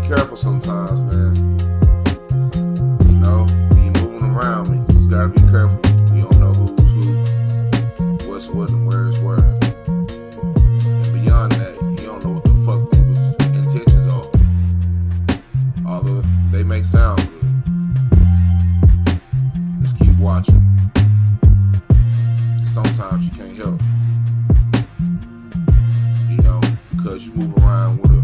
Careful sometimes, man. You know, when you're moving around me, you just gotta be careful. You don't know who's who, what's what, and where is where. And beyond that, you don't know what the fuck people's intentions are. Although they may sound good. Just keep watching. Sometimes you can't help. You know, because you move around with a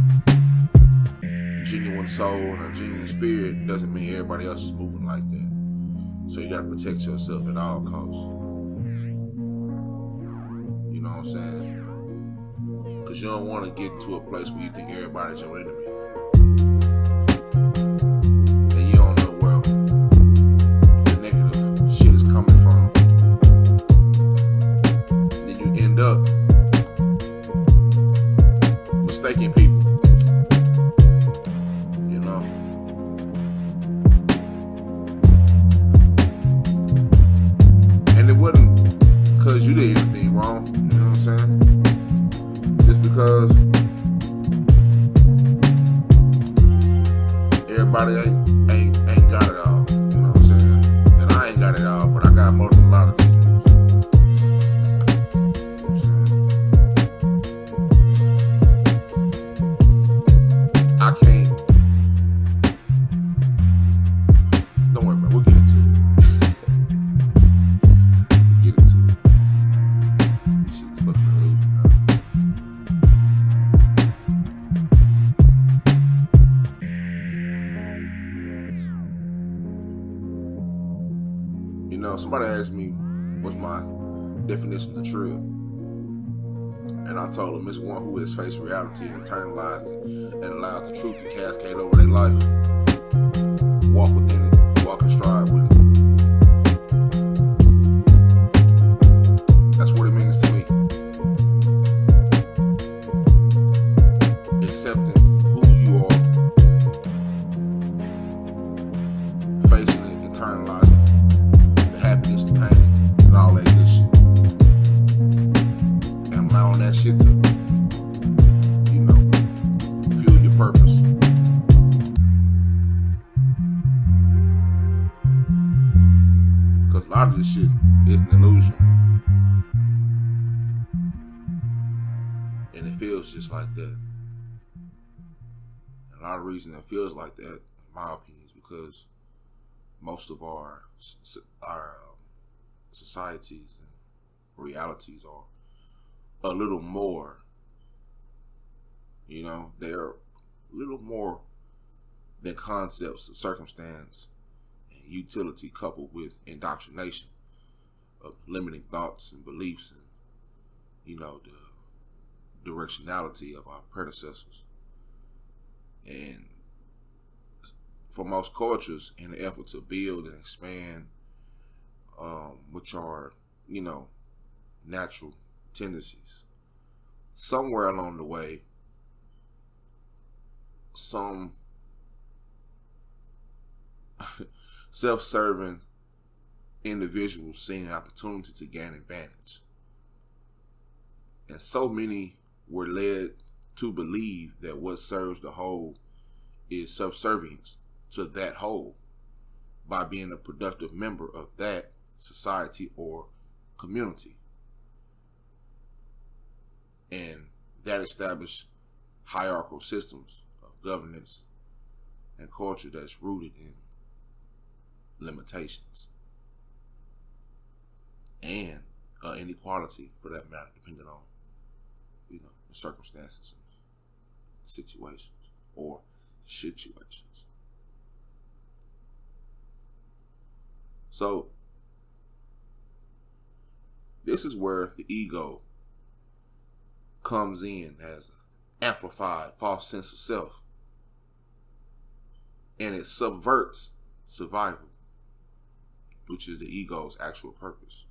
genuine soul and a genuine spirit doesn't mean everybody else is moving like that. So you gotta protect yourself at all costs. You know what I'm saying? Because you don't want to get to a place where you think everybody's your enemy. And you don't know where the negative shit is coming from. Then you end up mistaking people. Because you did anything wrong, you know what I'm saying? Just because everybody ain't got it all, you know what I'm saying? And I ain't got it all, but I got more than a lot of these dudes. You know what I'm saying? I can't. Don't worry about it, we'll get into it. You know, somebody asked me what's my definition of trill. And I told them it's one who has faced reality and internalized it and allows the truth to cascade over their life. Walk within it, walk and strive with it. That's what it means to me. Accepting who you are, facing it, internalizing the happiness, the pain, and all that good shit. And allowing that shit to, you know, fuel your purpose. Because a lot of this shit is an illusion. And it feels just like that. And a lot of reason it feels like that, in my opinion, is because most of our societies and realities are a little more, you know, they're a little more than concepts of circumstance and utility coupled with indoctrination of limiting thoughts and beliefs and, you know, the directionality of our predecessors. And for most cultures, in the effort to build and expand, which are, you know, natural tendencies, somewhere along the way, some self-serving individuals seen an opportunity to gain advantage. And so many were led to believe that what serves the whole is subservience to that whole by being a productive member of that society or community. that establish hierarchical systems of governance and culture that's rooted in limitations and inequality, for that matter, depending on the circumstances and situations or situations. So this is where the ego comes in as an amplified false sense of self, and it subverts survival, which is the ego's actual purpose.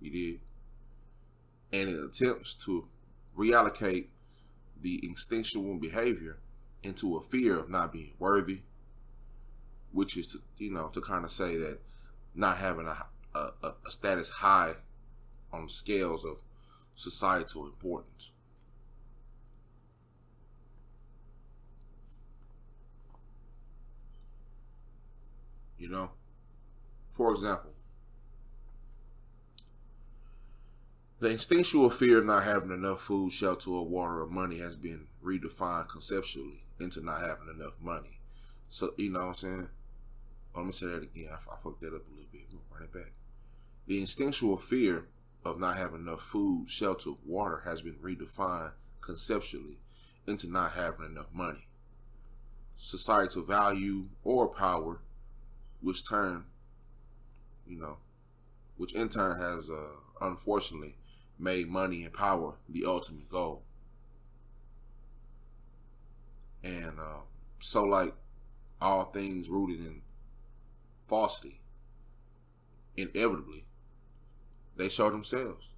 You did? And it attempts to reallocate the instinctual behavior into a fear of not being worthy, which is to kind of say that not having a status high on the scales of societal importance. For example, the instinctual fear of not having enough food, shelter, or water, or money has been redefined conceptually into not having enough money. So, you know what I'm saying? Let me say that again. I fucked that up a little bit. We'll run it back. The instinctual fear of not having enough food, shelter, water has been redefined conceptually into not having enough money. Societal value or power, which in turn has unfortunately made money and power the ultimate goal. And so, like all things rooted in falsity, inevitably they show themselves.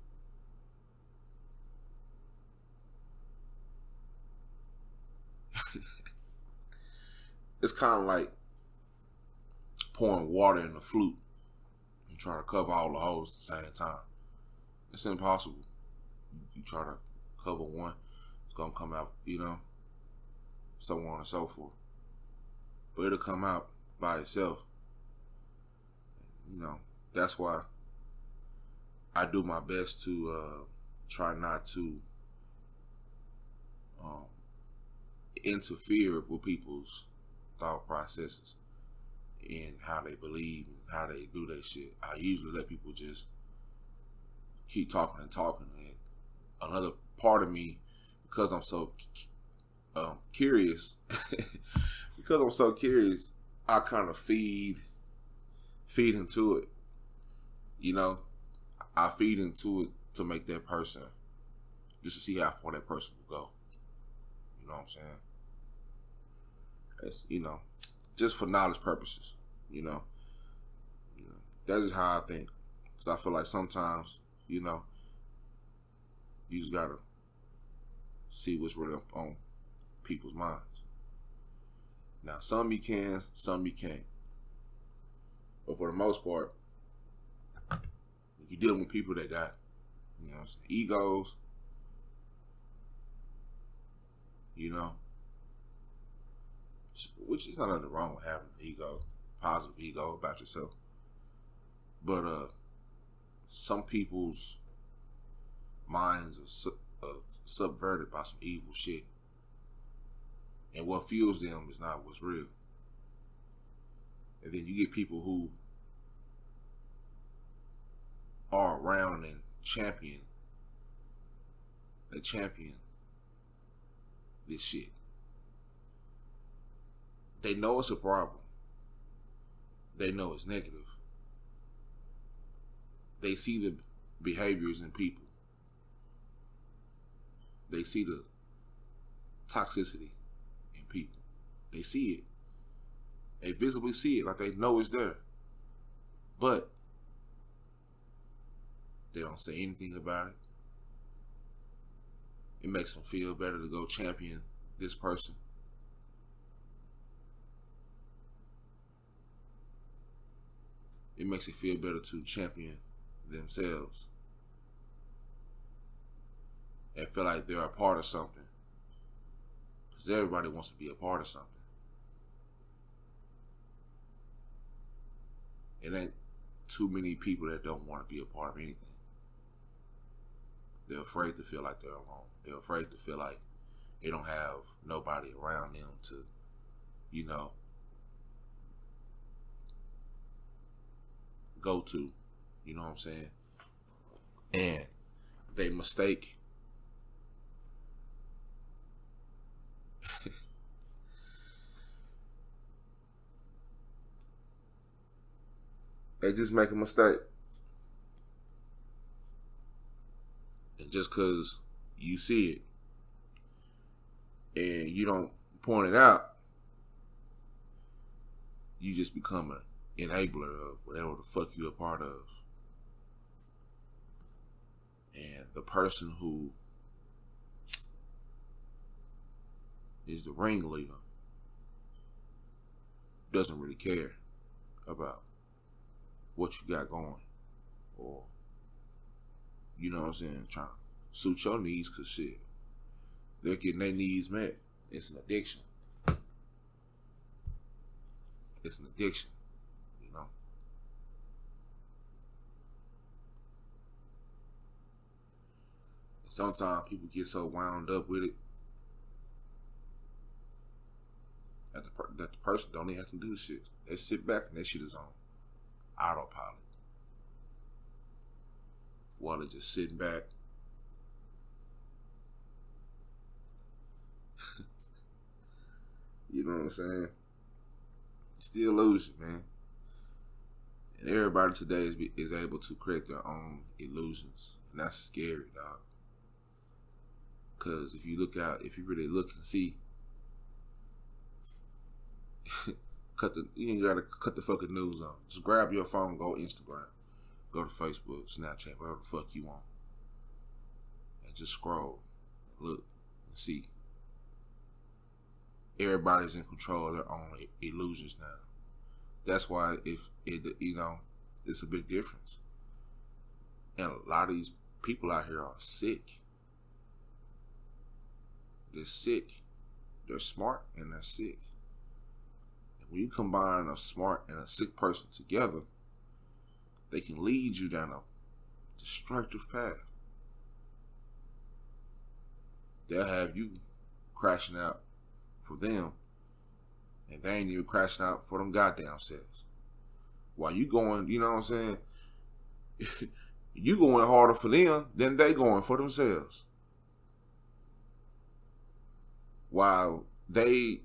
It's kind of like pouring water in a flute and trying to cover all the holes at the same time. It's impossible. You try to cover one, it's gonna come out, so on and so forth. But it'll come out by itself. That's why I do my best to try not to interfere with people's thought processes and how they believe and how they do their shit. I usually let people just keep talking and talking. And another part of me, because I'm so curious, I kind of feed into it. I feed into it to make that person, just to see how far that person will go. You know what I'm saying? That's, just for knowledge purposes. That's just how I think. Because I feel like sometimes, you just gotta see what's really on people's minds. Now, some you can, some you can't. But for the most part, you're dealing with people that got, egos, which is not nothing wrong with having an ego, positive ego about yourself. But some people's minds are subverted by some evil shit. And what fuels them is not what's real. And then you get people who are around and champion this shit. They know it's a problem. They know it's negative. They see the behaviors in people. They see the toxicity in people. They see it. They visibly see it, like they know it's there. But they don't say anything about it. It makes them feel better to go champion this person. It makes it feel better to champion themselves and feel like they're a part of something. Because everybody wants to be a part of something. It ain't too many people that don't want to be a part of anything. They're afraid to feel like they're alone. They're afraid to feel like they don't have nobody around them to, you know, go to. You know what I'm saying? And they mistake they just make a mistake. And just because you see it and you don't point it out, you just become an enabler of whatever the fuck you're a part of. And the person who is the ringleader doesn't really care about what you got going, or, you know what I'm saying, trying to suit your needs, because shit, they're getting their needs met. It's an addiction. It's an addiction, you know. And sometimes people get so wound up with it that the person don't even have to do shit. They sit back and that shit is on autopilot. While they're just sitting back. You know what I'm saying? Still illusion, man. And everybody today is able to create their own illusions. And that's scary, dog. Because if you really look and see, you ain't gotta cut the fucking news on. Just grab your phone, go Instagram, go to Facebook, Snapchat, whatever the fuck you want. And just scroll, look, and see. Everybody's in control of their own illusions now. That's why it's a big difference. And a lot of these people out here are sick. They're sick. They're smart and they're sick. And when you combine a smart and a sick person together, they can lead you down a destructive path. They'll have you crashing out for them, and they ain't even crashing out for them goddamn selves. While you going, you know what I'm saying? You going harder for them than they going for themselves. While they,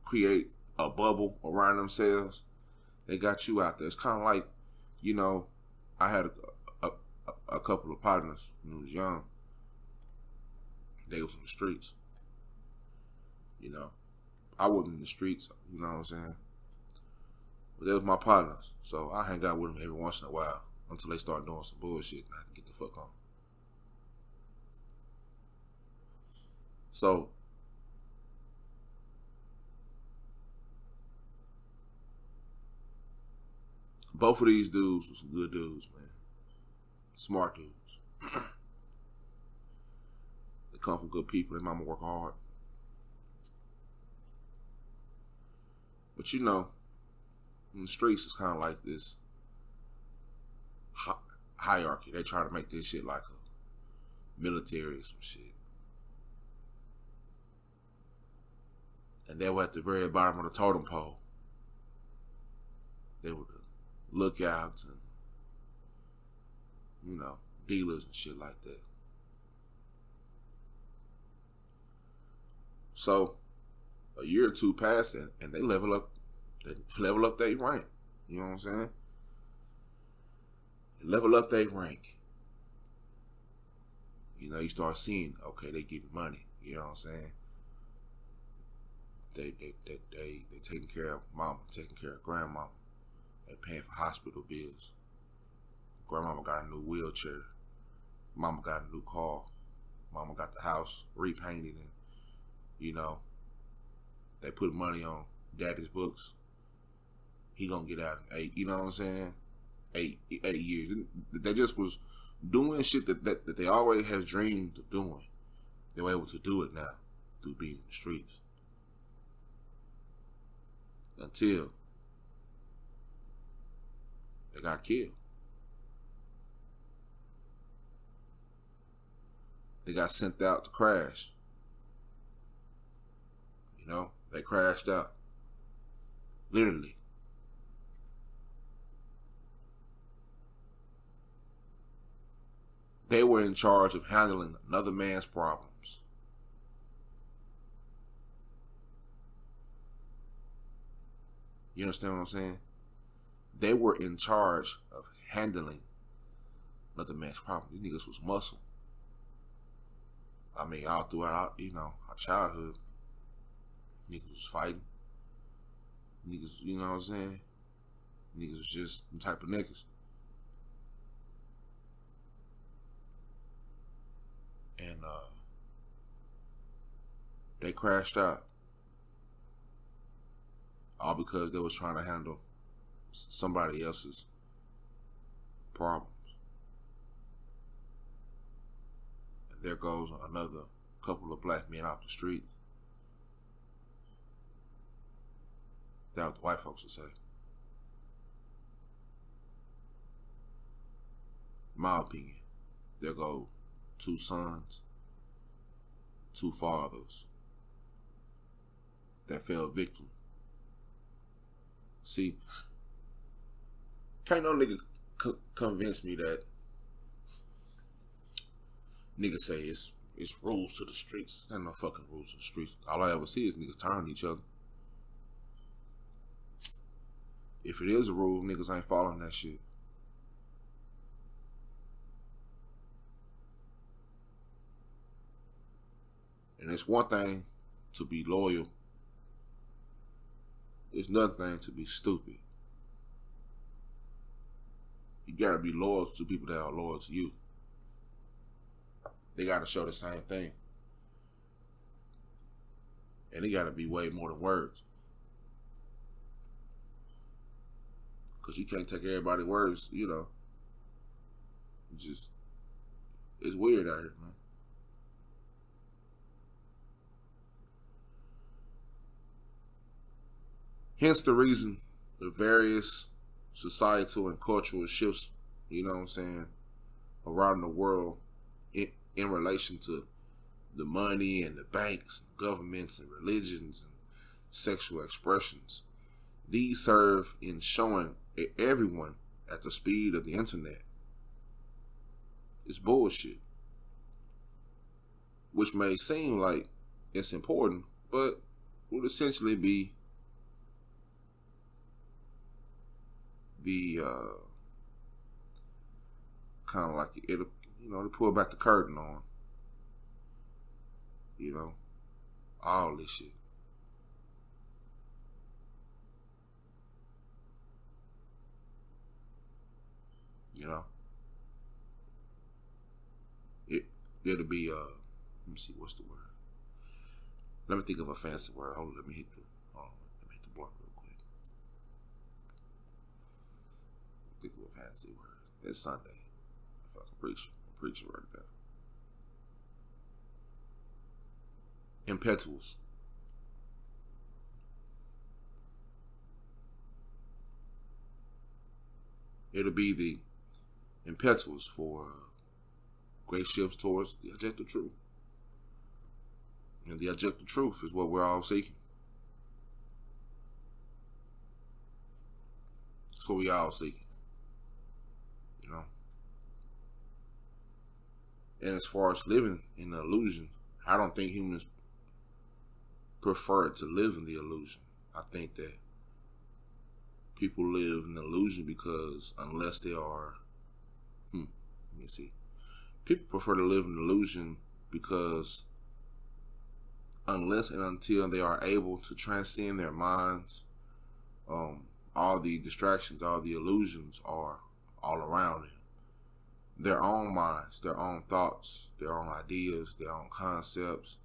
create a bubble around themselves, they got you out there. It's kind of like, I had a couple of partners when I was young. They was in the streets. I wasn't in the streets, you know what I'm saying? But they was my partners. So I hang out with them every once in a while until they start doing some bullshit and I can get the fuck on. So both of these dudes were some good dudes, man. Smart dudes. They come from good people. Their mama work hard. But in the streets, it's kind of like this hierarchy. They try to make this shit like a military or some shit. And they were at the very bottom of the totem pole. They were the lookouts and, dealers and shit like that. So a year or two passed and they level up their rank. You know what I'm saying? They level up their rank. You start seeing, okay, they getting money. You know what I'm saying? They taking care of mama, taking care of grandmama. They paying for hospital bills. Grandmama got a new wheelchair. Mama got a new car. Mama got the house repainted and, they put money on daddy's books. He gonna get out in 8, you know what I'm saying? 8 years. They just was doing shit that they always have dreamed of doing. They were able to do it now through being in the streets. Until they got killed. They got sent out to crash. You know, they crashed out. Literally. They were in charge of handling another man's problems. You understand what I'm saying? They were in charge of handling another man's problem. These niggas was muscle. I mean, all throughout, our childhood, niggas was fighting. Niggas, you know what I'm saying? Niggas was just the type of niggas. And they crashed out. All because they was trying to handle somebody else's problems. And there goes another couple of black men out the street. That's what the white folks would say. In my opinion, there go two sons, two fathers that fell victim. See, can't no nigga convince me that niggas say it's rules to the streets. There ain't no fucking rules to the streets. All I ever see is niggas turning each other. If it is a rule, niggas ain't following that shit. And it's one thing to be loyal. It's another thing to be stupid. You gotta be loyal to people that are loyal to you. They gotta show the same thing. And it gotta be way more than words. Because you can't take everybody's words, It's weird out here, man. Hence the reason the various societal and cultural shifts, around the world in relation to the money and the banks, and governments and religions and sexual expressions. These serve in showing everyone at the speed of the internet. It's bullshit. Which may seem like it's important, but would essentially be the kind of like it'll to pull back the curtain on all this shit. It'll be let me see, what's the word? Let me think of a fancy word. Hold on, let me hit the blunt real quick. Think of a fancy word. It's Sunday. I feel like I'm preaching right now. Impetuous. It'll be the impetuous for great shifts towards the objective truth. And the objective truth is what we're all seeking. That's what we all seeking. And as far as living in the illusion, I don't think humans prefer to live in the illusion. I think that people live in the illusion because unless they are, people prefer to live in the illusion because unless and until they are able to transcend their minds, all the distractions, all the illusions are all around them. Their own minds, their own thoughts, their own ideas, their own concepts,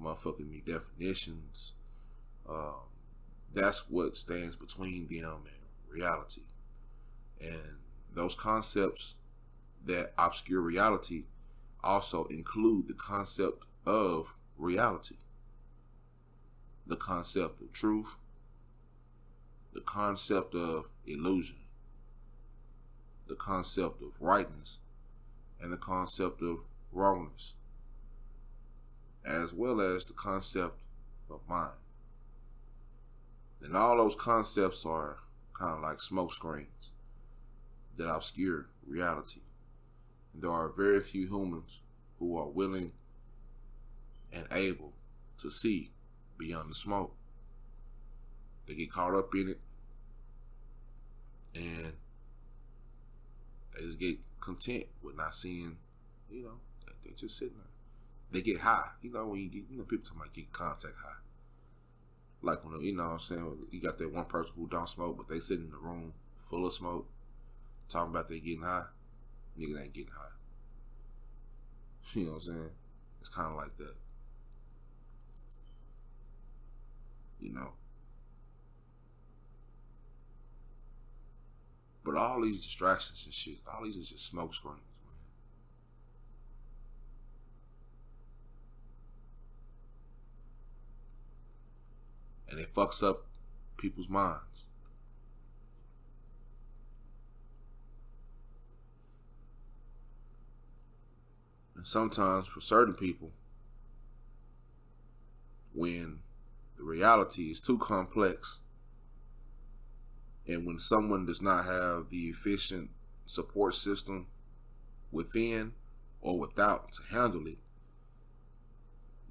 motherfucking me definitions. That's what stands between them and reality. And those concepts that obscure reality also include the concept of reality, the concept of truth, the concept of illusion, the concept of rightness, and the concept of wrongness. as well as the concept of mind. And all those concepts are kind of like smoke screens that obscure reality. And there are very few humans who are willing and able to see beyond the smoke. They get caught up in it and they just get content with not seeing, they just sitting there. They get high. When you get, people talking about getting contact high. Like when, what I'm saying, you got that one person who don't smoke, but they sit in the room full of smoke, talking about they getting high. Nigga ain't getting high. You know what I'm saying? It's kind of like that. But all these distractions and shit, all these is just smoke screens, man. And it fucks up people's minds. And sometimes for certain people, when the reality is too complex, and when someone does not have the efficient support system within or without to handle it,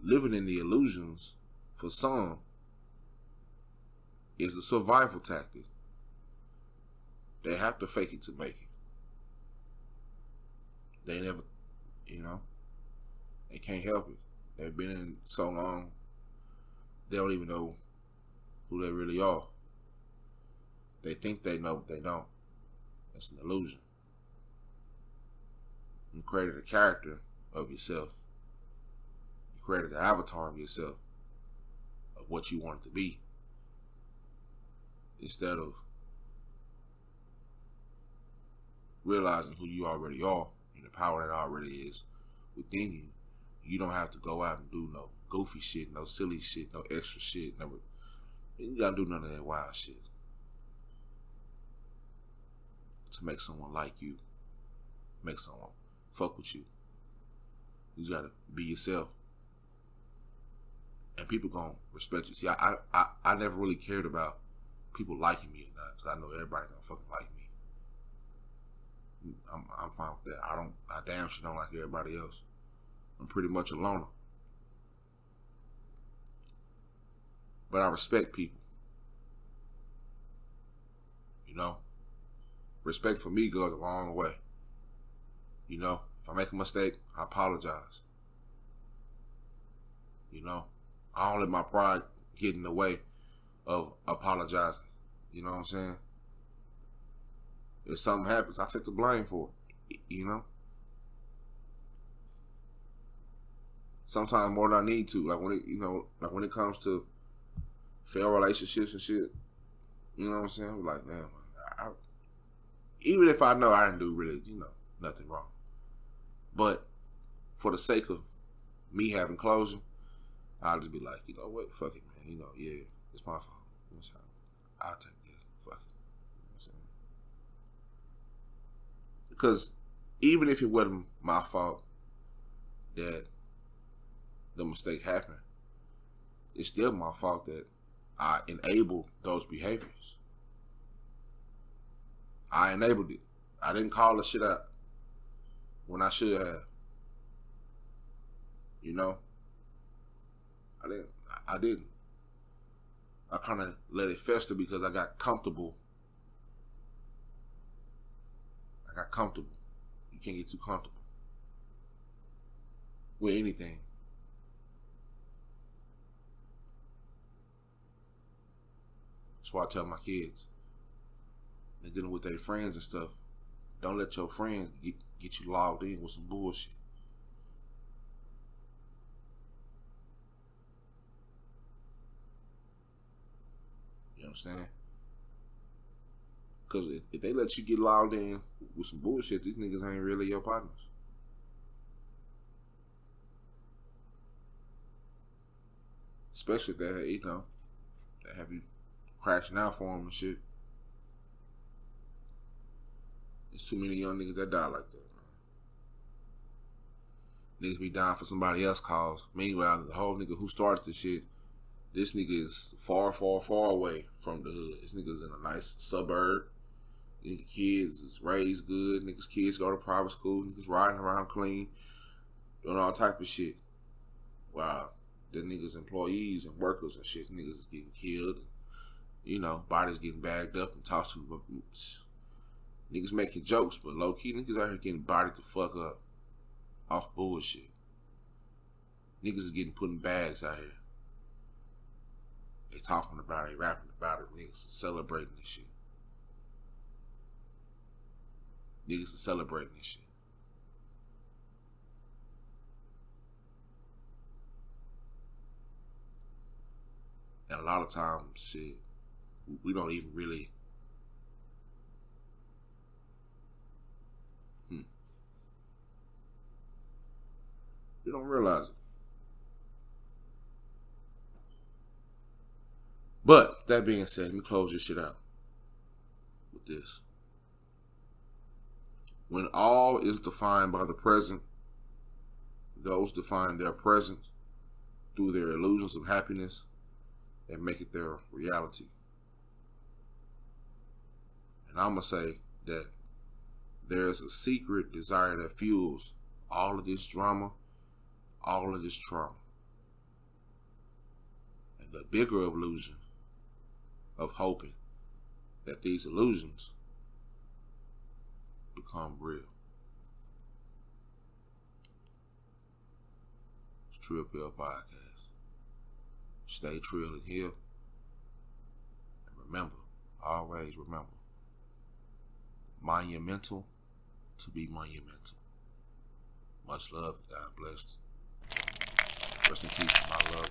living in the illusions for some is a survival tactic. They have to fake it to make it. They never, they can't help it. They've been in so long, they don't even know who they really are. They think they know, but they don't. It's an illusion. You created a character of yourself. You created an avatar of yourself, of what you want it to be, instead of realizing who you already are and the power that already is within you. You don't have to go out and do no goofy shit, no silly shit, no extra shit. You gotta do none of that wild shit to make someone like you, make someone fuck with you. You just gotta be yourself, and people gonna respect you. See, I never really cared about people liking me or not, because I know everybody don't fucking like me. I'm fine with that. I damn sure don't like everybody else. I'm pretty much a loner. But I respect people. Respect for me goes a long way. If I make a mistake, I apologize. I don't let my pride get in the way of apologizing. You know what I'm saying? If something happens, I take the blame for it. Sometimes more than I need to. Like when it comes to failed relationships and shit. You know what I'm saying? I'm like, man, even if I know I didn't do really, nothing wrong. But for the sake of me having closure, I'll just be like, you know what? Fuck it, man. Yeah, it's my fault. I'll take this. Fuck it. You know what I'm saying? Because even if it wasn't my fault that the mistake happened, it's still my fault that I enabled those behaviors. I enabled it. I didn't call the shit out when I should have. I didn't. I kind of let it fester because I got comfortable. You can't get too comfortable with anything. That's why I tell my kids, and dealing with their friends and stuff, don't let your friends get you logged in with some bullshit. You understand? Because if they let you get logged in with some bullshit, these niggas ain't really your partners. Especially if they have you crashing out for them and shit. There's too many young niggas that die like that, man. Niggas be down for somebody else's cause. Meanwhile, the whole nigga who started the shit, this nigga is far, far, far away from the hood. This nigga's in a nice suburb. Nigga kids is raised good. Niggas kids go to private school. Niggas riding around clean. Doing all type of shit. Wow. The niggas employees and workers and shit. Niggas is getting killed. You know, bodies getting bagged up and tossed to. Niggas making jokes, but low key niggas out here getting bodied the fuck up. Off bullshit. Niggas is getting put in bags out here. They talking about it, they rapping about it, niggas celebrating this shit. Niggas are celebrating this shit. And a lot of times, shit, we don't even really we don't realize it. But that being said, let me close this shit out with this. When all is defined by the present, those define their present through their illusions of happiness and make it their reality. And I'm going to say that there's a secret desire that fuels all of this drama, all of this trauma. And the bigger illusion of hoping that these illusions become real. It's Trill Pill Podcast. Stay trill and heal. And remember, always remember, monumental to be monumental. Much love. God bless. Rest in peace, my love.